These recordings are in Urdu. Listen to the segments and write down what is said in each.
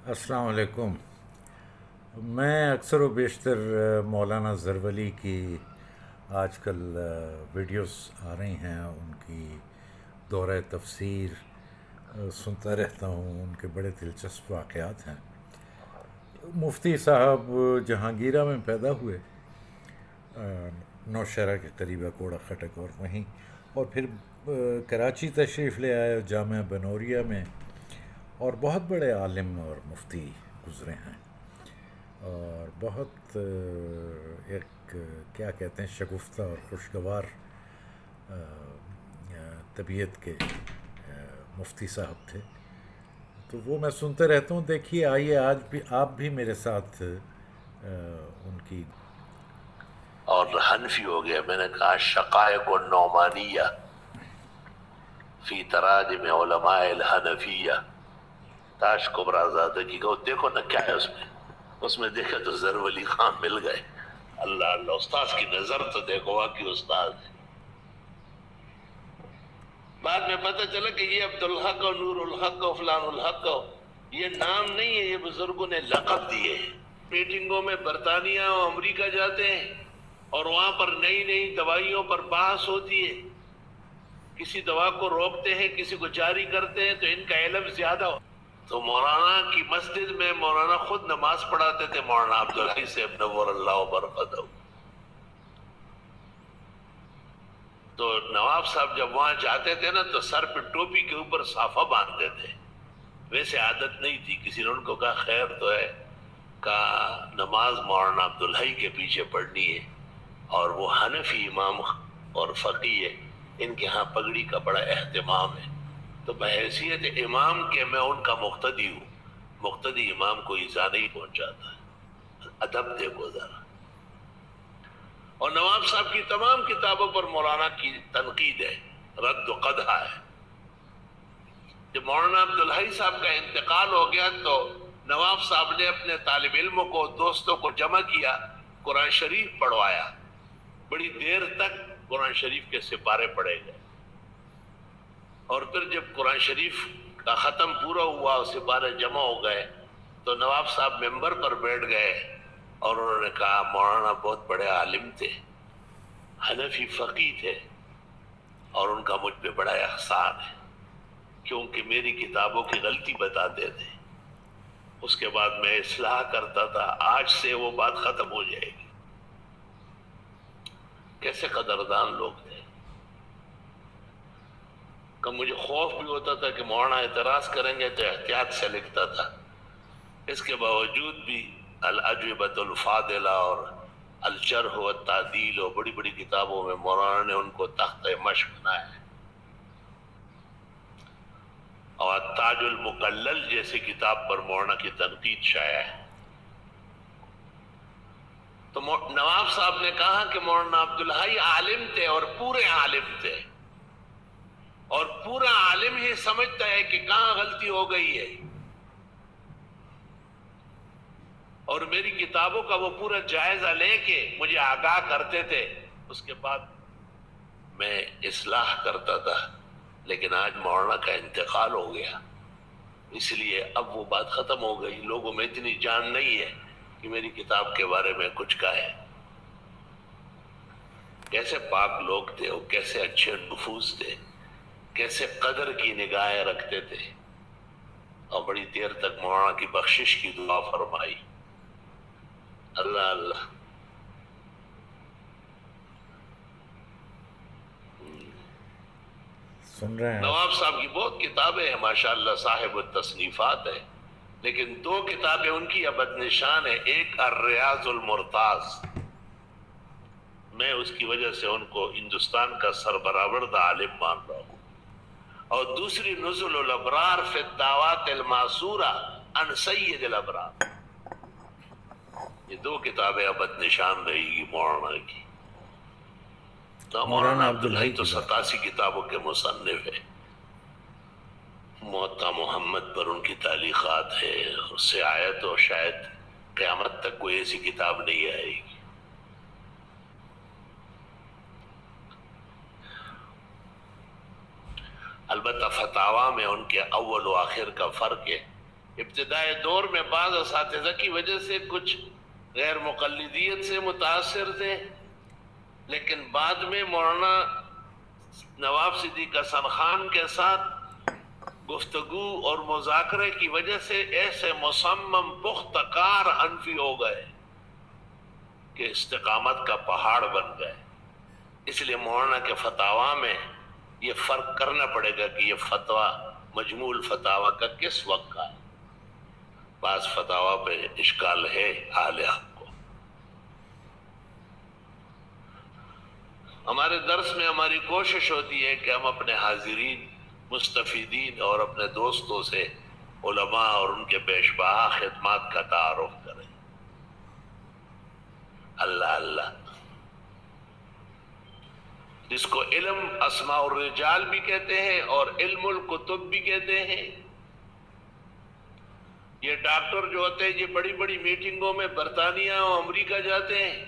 السلام علیکم۔ میں اکثر و بیشتر مولانا زرولی کی آج کل ویڈیوز آ رہی ہیں، ان کی دورہ تفسیر سنتا رہتا ہوں، ان کے بڑے دلچسپ واقعات ہیں۔ مفتی صاحب جہانگیرہ میں پیدا ہوئے، نوشہرہ کے قریب ہے کوڑا خٹک، اور وہیں اور پھر کراچی تشریف لے آئے جامعہ بنوریہ میں، اور بہت بڑے عالم اور مفتی گزرے ہیں، اور بہت ایک کیا کہتے ہیں شگفتہ اور خوشگوار طبیعت کے مفتی صاحب تھے۔ تو وہ میں سنتے رہتا ہوں۔ دیکھیے، آئیے آج بھی آپ بھی میرے ساتھ ان کی اور حنفی ہو گیا۔ میں نے کہا شقائق النعمانیہ فی تراجم علماء الحنفیہ، تاش کبرا زادہ کی کہو دیکھو نا کیا ہے اس میں دیکھا تو زرولی خان مل گئے۔ اللہ اللہ، استاذ کی نظر تو دیکھو، واقعی استاذ ہے۔ بعد میں پتہ چلا کہ یہ عبدالحق و نور الحق و فلان الحق، یہ نام نہیں ہے، یہ بزرگوں نے لقب دیے۔ میٹنگوں میں برطانیہ اور امریکہ جاتے ہیں اور وہاں پر نئی نئی دوائیوں پر بحث ہوتی ہے، کسی دوا کو روکتے ہیں، کسی کو جاری کرتے ہیں، تو ان کا علم زیادہ ہو۔ تو مولانا کی مسجد میں مولانا خود نماز پڑھاتے تھے، مولانا عبدالحی سے نور اللہ وبرکاتہ۔ تو نواب صاحب جب وہاں جاتے تھے نا تو سر پہ ٹوپی کے اوپر صافہ باندھتے تھے، ویسے عادت نہیں تھی۔ کسی نے ان کو کہا خیر تو ہے، کہا نماز مولانا عبدالحی کے پیچھے پڑھنی ہے، اور وہ حنفی امام اور فقی ہے، ان کے ہاں پگڑی کا بڑا اہتمام ہے، تو بحیثیت امام کے میں ان کا مقتدی ہوں۔ مقتدی امام کو ایذا نہیں پہنچاتا ہے، ادب دیکھو ذرا۔ اور نواب صاحب کی تمام کتابوں پر مولانا کی تنقید ہے، رد و قدح ہے۔ جب مولانا عبدالحی صاحب کا انتقال ہو گیا تو نواب صاحب نے اپنے طالب علموں کو، دوستوں کو جمع کیا، قرآن شریف پڑھوایا، بڑی دیر تک قرآن شریف کے سپارے پڑھے گئے، اور پھر جب قرآن شریف کا ختم پورا ہوا اور سپارے جمع ہو گئے تو نواب صاحب ممبر پر بیٹھ گئے اور انہوں نے کہا مولانا بہت بڑے عالم تھے، حنفی فقی تھے، اور ان کا مجھ پہ بڑا احسان ہے کیونکہ میری کتابوں کی غلطی بتاتے تھے، اس کے بعد میں اصلاح کرتا تھا، آج سے وہ بات ختم ہو جائے گی۔ کیسے قدردان لوگ تھے۔ کہ مجھے خوف بھی ہوتا تھا کہ مولانا اعتراض کریں گے تو احتیاط سے لکھتا تھا، اس کے باوجود بھی الاجوبۃ الفاضلہ اور الجرح والتعدیل اور بڑی بڑی کتابوں میں مولانا نے ان کو تختہ مشق بنایا ہے، اور التاج المقلل جیسی کتاب پر مولانا کی تنقید شائع ہے۔ تو نواب صاحب نے کہا کہ مولانا عبدالحی عالم تھے اور پورے عالم تھے، اور پورا عالم ہی سمجھتا ہے کہ کہاں غلطی ہو گئی ہے، اور میری کتابوں کا وہ پورا جائزہ لے کے مجھے آگاہ کرتے تھے، اس کے بعد میں اصلاح کرتا تھا۔ لیکن آج مولانا کا انتقال ہو گیا، اس لیے اب وہ بات ختم ہو گئی، لوگوں میں اتنی جان نہیں ہے کہ میری کتاب کے بارے میں کچھ کہے۔ کیسے پاک لوگ تھے، وہ کیسے اچھے نفوس تھے، کیسے قدر کی نگاہیں رکھتے تھے، اور بڑی دیر تک مولانا کی بخشش کی دعا فرمائی۔ اللہ اللہ۔ سن رہے ہیں نواب صاحب کی بہت کتابیں ہیں ماشاءاللہ، صاحب التصنیفات ہے، لیکن دو کتابیں ان کی ابد نشان ہے، ایک الریاض المرتاض، میں اس کی وجہ سے ان کو ہندوستان کا سربراہ عالم مان رہا ہوں، اور دوسری نزل الابرار فی الدعوات الماسورہ عن سید الابرار۔ یہ دو کتابیں ابد نشان رہے گی مولانا کی۔ تو مولانا عبدالحی تو 87 کتابوں کے مصنف ہے، موطا محمد پر ان کی تعلیقات ہے، اور سے آیت اور شاید قیامت تک کوئی ایسی کتاب نہیں آئے گی۔ البتہ فتاوی میں ان کے اول و آخر کا فرق ہے، ابتدائی دور میں بعض اساتذہ کی وجہ سے کچھ غیر مقلدیت سے متاثر تھے، لیکن بعد میں مولانا نواب صدیق حسن خان کے ساتھ گفتگو اور مذاکرے کی وجہ سے ایسے مصمم پختہ کار حنفی ہو گئے کہ استقامت کا پہاڑ بن گئے۔ اس لیے مولانا کے فتاوا میں یہ فرق کرنا پڑے گا کہ یہ فتویٰ مجموع الفتاوا کا کس وقت کا ہے۔ بعض فتاوا پہ اشکال ہے حال آپ کو۔ ہمارے درس میں ہماری کوشش ہوتی ہے کہ ہم اپنے حاضرین مستفیدین اور اپنے دوستوں سے علماء اور ان کے پیش بہا خدمات کا تعارف کریں۔ اللہ اللہ، جس کو علم اسماء الرجال بھی کہتے ہیں اور علم الکتب بھی کہتے ہیں۔ یہ ڈاکٹر جو ہوتے ہیں یہ بڑی بڑی میٹنگوں میں برطانیہ اور امریکہ جاتے ہیں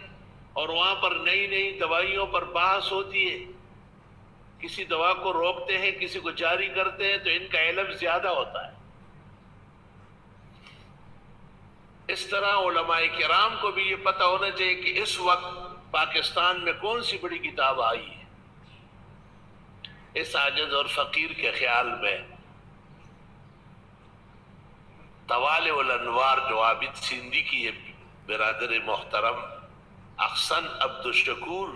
اور وہاں پر نئی نئی دوائیوں پر بحث ہوتی ہے، کسی دوا کو روکتے ہیں، کسی کو جاری کرتے ہیں، تو ان کا علم زیادہ ہوتا ہے۔ اس طرح علماء کرام کو بھی یہ پتہ ہونا چاہیے کہ اس وقت پاکستان میں کون سی بڑی کتاب آئی ہے۔ اس عاجز اور فقیر کے خیال میں طوالع الانوار جو عابد سندھی کی ہے برادر محترم احسن عبد الشکور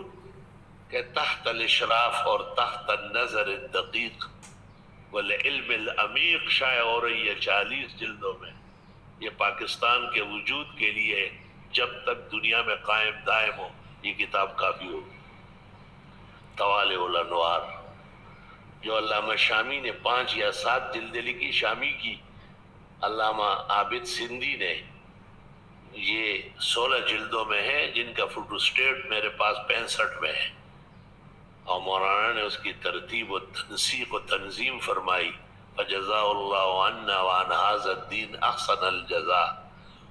کہ تحت الاشراف اور تحت النظر الدقیق والعلم العمیق شائع ہو رہی ہے 40 جلدوں میں۔ یہ پاکستان کے وجود کے لیے جب تک دنیا میں قائم دائم ہو یہ کتاب کافی ہوگی۔ طوالع الانوار جو علامہ شامی نے 5 یا 7 جلدیں لکھی، شامی کی، علامہ عابد سندھی نے یہ 16 جلدوں میں ہے، جن کا فوٹو سٹیٹ میرے پاس 65 میں ہے، اور مولانا نے اس کی ترتیب و تنسیق و تنظیم فرمائی۔ فجزا اللہ عنا وعن هذا الدین احسن الجزا۔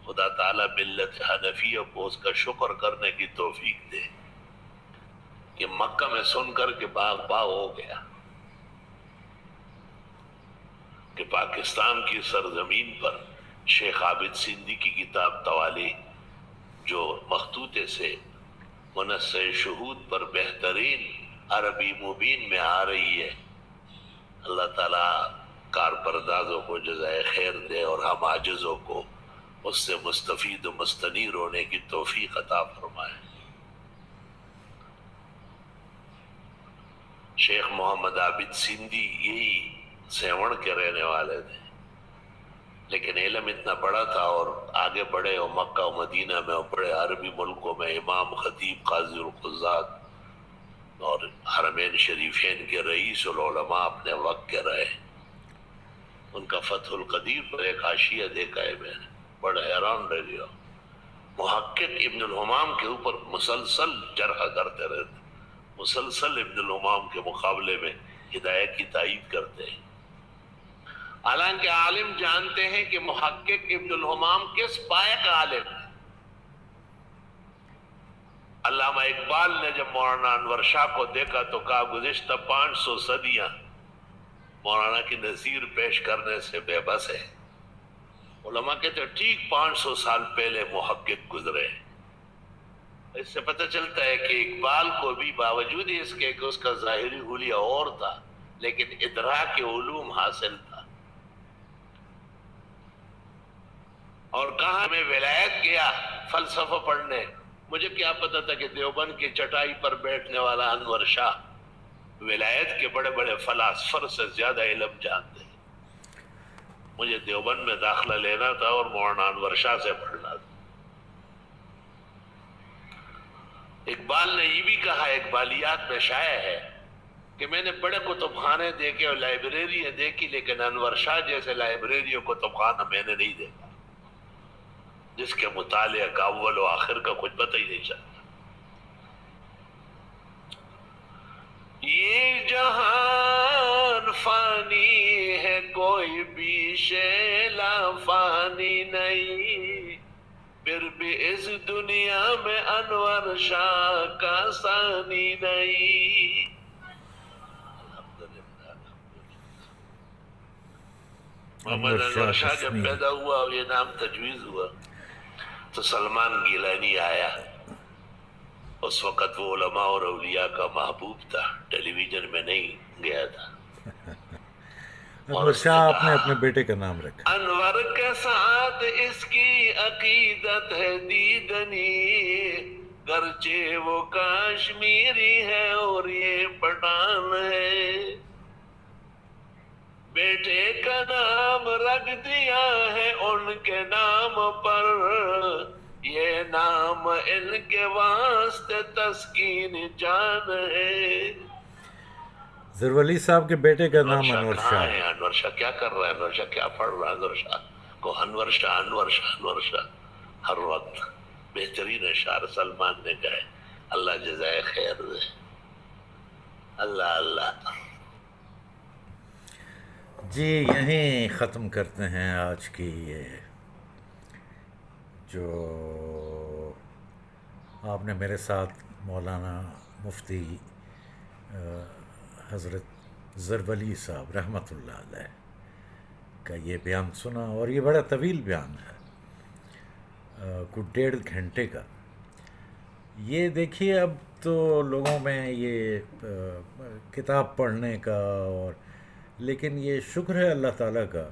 خدا تعالیٰ ملت حنفیہ کو اس کا شکر کرنے کی توفیق دے کہ مکہ میں سن کر کے باغ باغ ہو گیا کہ پاکستان کی سرزمین پر شیخ عابد سندھی کی کتاب طوالع جو مخطوطے سے منصع شہود پر بہترین عربی مبین میں آ رہی ہے، اللہ تعالیٰ کار پردازوں کو جزائے خیر دے اور ہم عاجزوں کو اس سے مستفید و مستنیر ہونے کی توفیق عطا فرمائے۔ شیخ محمد عابد سندھی یہی سیون کے رہنے والے تھے، لیکن علم اتنا بڑا تھا اور آگے بڑھے اور مکہ و مدینہ میں اور بڑے عربی ملکوں میں امام خطیب قاضی القضات اور حرمین شریفین کے رئیس العلماء اپنے وقت کے رہے۔ ان کا فتح القدیر پر ایک حاشیہ دیکھا ہے میں نے، بڑا حیران رہ گیا۔ محقق ابن الحمام کے اوپر مسلسل جرح کرتے رہتے، مسلسل ابن الحمام کے مقابلے میں ہدایت کی تائید کرتے ہیں، حالانکہ عالم جانتے ہیں کہ محقق ابن الحمام کس پائے کا عالم ہے۔ علامہ اقبال نے جب مولانا انور شاہ کو دیکھا تو کہا گزشتہ 500 صدیاں مولانا کی نظیر پیش کرنے سے بے بس ہے۔ علماء کہتے ہیں ٹھیک 500 سال پہلے محقق گزرے۔ اس سے پتہ چلتا ہے کہ اقبال کو بھی باوجود اس کے کہ اس کا ظاہری حلیہ اور تھا، لیکن ادراک علوم حاصل تھا۔ اور کہاں میں ولایت گیا فلسفہ پڑھنے، مجھے کیا پتا تھا کہ دیوبند کی چٹائی پر بیٹھنے والا انور شاہ ولایت کے بڑے بڑے فلاسفر سے زیادہ علم جانتے ہیں۔ مجھے دیوبند میں داخلہ لینا تھا اور مولانا انور شاہ سے پڑھنا تھا۔ اقبال نے یہ بھی کہا، اقبالیات میں شائع ہے کہ میں نے بڑے کتب خانے دیکھے اور لائبریریاں دیکھی، لیکن انور شاہ جیسے لائبریری اور کتب خانہ میں نے نہیں دیکھا جس کے مطالعہ کا اول و آخر کا کچھ پتہ ہی نہیں چلتا۔ یہ جہان فانی ہے کوئی بھی شے لا فانی نہیں، پھر بھی اس دنیا میں انور شاہ کا ثانی نہیں۔ محمد انور انور شاہ شاہ جب کشمیری. پیدا ہوا اور یہ نام تجویز ہوا تو سلمان گیلانی آیا. اس وقت وہ علماء اور اولیاء کا محبوب تھا، ٹیلی ویژن میں نہیں گیا تھا. اور انور اس نے شاہ آپ نے کہا اپنے بیٹے کا نام رکھا. انور کے ساتھ اس کی عقیدت ہے دیدنی، گرچہ وہ کاشمیری ہے اور یہ پٹھان ہے. بیٹے کا نام رکھ دیا ہے ان کے نام پر، یہ نام ان کے واسطے تسکین جان ہے. زرولی صاحب کے بیٹے کا انور نام شاہ انور کہاں شاہ ہے؟ ہے. انور شاہ کیا کر رہا ہے؟ انور شاہ کیا پڑھ رہا ہے؟ انور شاہ کو انور شاہ انور شاہ انور شاہ ہر وقت. بہترین اشعار سلمان نے کہے، اللہ جزائے خیر دے. اللہ اللہ. جی یہیں ختم کرتے ہیں آج کی یہ جو آپ نے میرے ساتھ مولانا مفتی حضرت زرولی صاحب رحمۃ اللہ علیہ کا یہ بیان سنا، اور یہ بڑا طویل بیان ہے، کچھ 1.5 گھنٹے کا. یہ دیکھیے اب تو لوگوں میں یہ کتاب پڑھنے کا، اور لیکن یہ شکر ہے اللہ تعالیٰ کا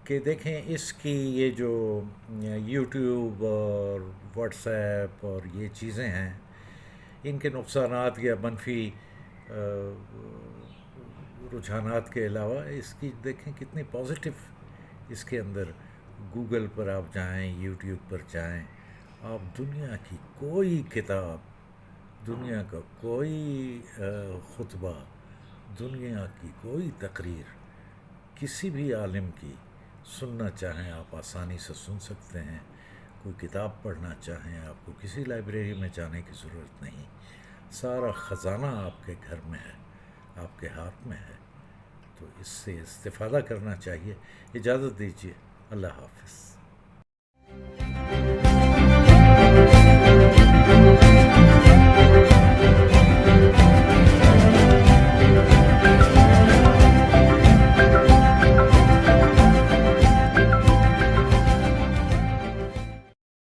کہ دیکھیں اس کی یہ جو یوٹیوب اور واٹس ایپ اور یہ چیزیں ہیں، ان کے نقصانات یا منفی رجحانات کے علاوہ اس کی دیکھیں کتنی پازیٹیو اس کے اندر. گوگل پر آپ جائیں، یوٹیوب پر جائیں، آپ دنیا کی کوئی کتاب، دنیا کا کوئی خطبہ، دنیا کی کوئی تقریر کسی بھی عالم کی سننا چاہیں آپ آسانی سے سن سکتے ہیں. کوئی کتاب پڑھنا چاہیں آپ کو کسی لائبریری میں جانے کی ضرورت نہیں. سارا خزانہ آپ کے گھر میں ہے، آپ کے ہاتھ میں ہے. تو اس سے استفادہ کرنا چاہیے. اجازت دیجیے. اللہ حافظ.